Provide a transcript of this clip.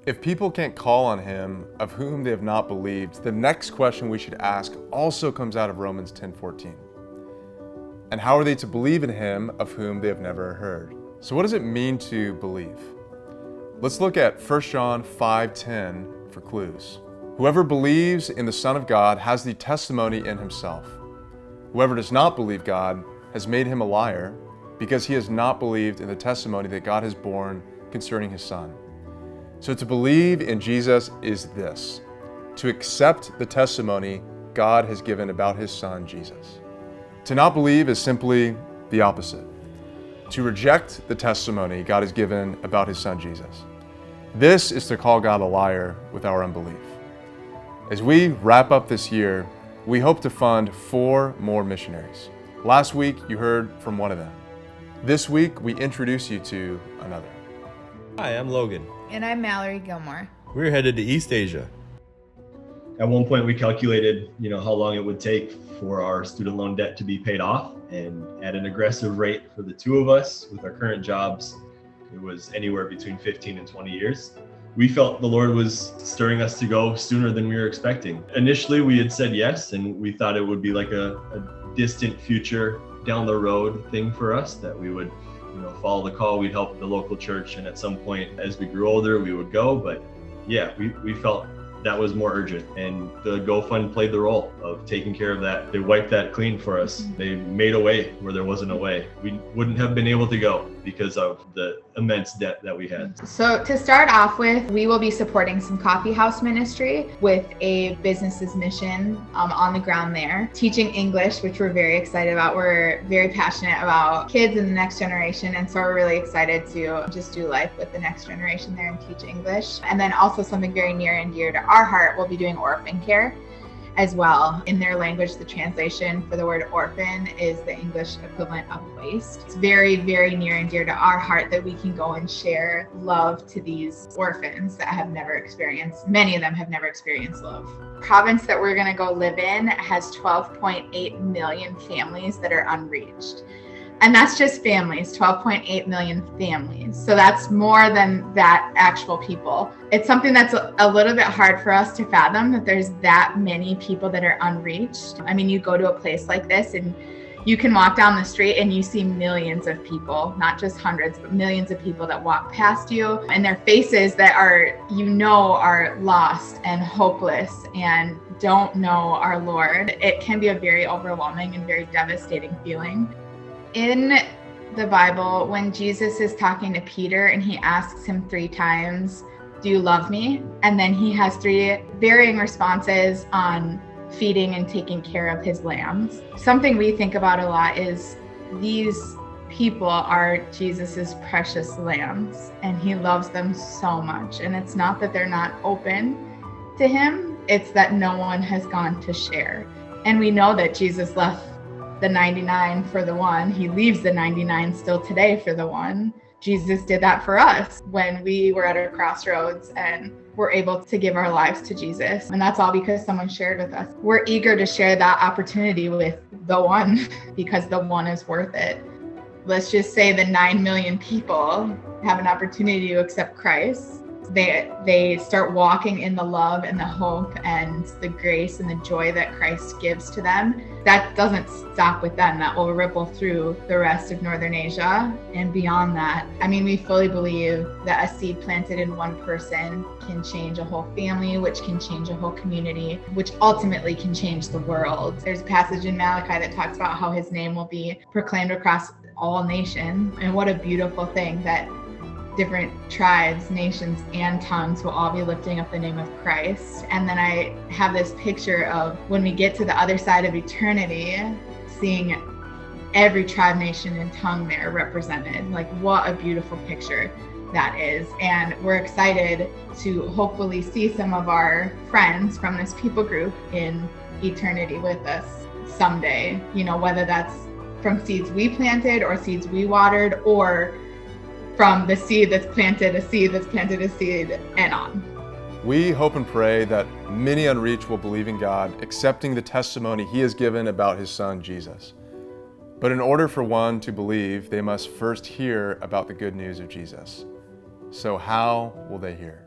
If people can't call on him of whom they have not believed, the next question we should ask also comes out of Romans 10:14. And how are they to believe in him of whom they have never heard? So what does it mean to believe? Let's look at 1 John 5:10 for clues. Whoever believes in the Son of God has the testimony in himself. Whoever does not believe God has made him a liar, because he has not believed in the testimony that God has borne concerning his Son. So to believe in Jesus is this: to accept the testimony God has given about his Son, Jesus. To not believe is simply the opposite: to reject the testimony God has given about his Son, Jesus. This is to call God a liar with our unbelief. As we wrap up this year, we hope to fund 4 more missionaries. Last week, you heard from one of them. This week, we introduce you to another. Hi, I'm Logan. And I'm Mallory Gilmore. We're headed to East Asia. At one point, we calculated, how long it would take for our student loan debt to be paid off. And at an aggressive rate for the 2 of us with our current jobs, it was anywhere between 15 and 20 years. We felt the Lord was stirring us to go sooner than we were expecting. Initially, we had said yes, and we thought it would be like a distant future down the road thing for us, that we would follow the call, we'd help the local church, and at some point as we grew older we would go. But yeah, we felt that was more urgent, and the GoFund played the role of taking care of that. They wiped that clean for us. They made a way where there wasn't a way. We wouldn't have been able to go because of the immense debt that we had. So to start off with, we will be supporting some coffee house ministry with a business's mission on the ground there, teaching English, which we're very excited about. We're very passionate about kids and the next generation, and so we're really excited to just do life with the next generation there and teach English. And then also something very near and dear to our heart, we'll be doing orphan care as well. In their language, the translation for the word orphan is the English equivalent of waste. It's very, very near and dear to our heart that we can go and share love to these orphans that have never experienced, many of them have never experienced love. The province that we're gonna go live in has 12.8 million families that are unreached. And that's just families, 12.8 million families. So that's more than that actual people. It's something that's a little bit hard for us to fathom, that there's that many people that are unreached. I mean, you go to a place like this and you can walk down the street and you see millions of people, not just hundreds, but millions of people that walk past you, and their faces that are lost and hopeless and don't know our Lord. It can be a very overwhelming and very devastating feeling. In the Bible, when Jesus is talking to Peter and he asks him 3 times, "Do you love me?" And then he has 3 varying responses on feeding and taking care of his lambs. Something we think about a lot is these people are Jesus's precious lambs, and he loves them so much. And it's not that they're not open to him, it's that no one has gone to share. And we know that Jesus left the 99 for the one. He leaves the 99 still today for the one. Jesus did that for us when we were at our crossroads and were able to give our lives to Jesus. And that's all because someone shared with us. We're eager to share that opportunity with the one because the one is worth it. Let's just say the 9 million people have an opportunity to accept Christ. They start walking in the love and the hope and the grace and the joy that Christ gives to them. That doesn't stop with them. That will ripple through the rest of Northern Asia and beyond that. I mean, we fully believe that a seed planted in one person can change a whole family, which can change a whole community, which ultimately can change the world. There's a passage in Malachi that talks about how his name will be proclaimed across all nations. And what a beautiful thing that different tribes, nations, and tongues will all be lifting up the name of Christ. And then I have this picture of when we get to the other side of eternity, seeing every tribe, nation, and tongue there represented. Like, what a beautiful picture that is. And we're excited to hopefully see some of our friends from this people group in eternity with us someday, whether that's from seeds we planted or seeds we watered, or from the seed that's planted a seed that's planted a seed and on. We hope and pray that many unreached will believe in God, accepting the testimony he has given about his Son, Jesus. But in order for one to believe, they must first hear about the good news of Jesus. So how will they hear?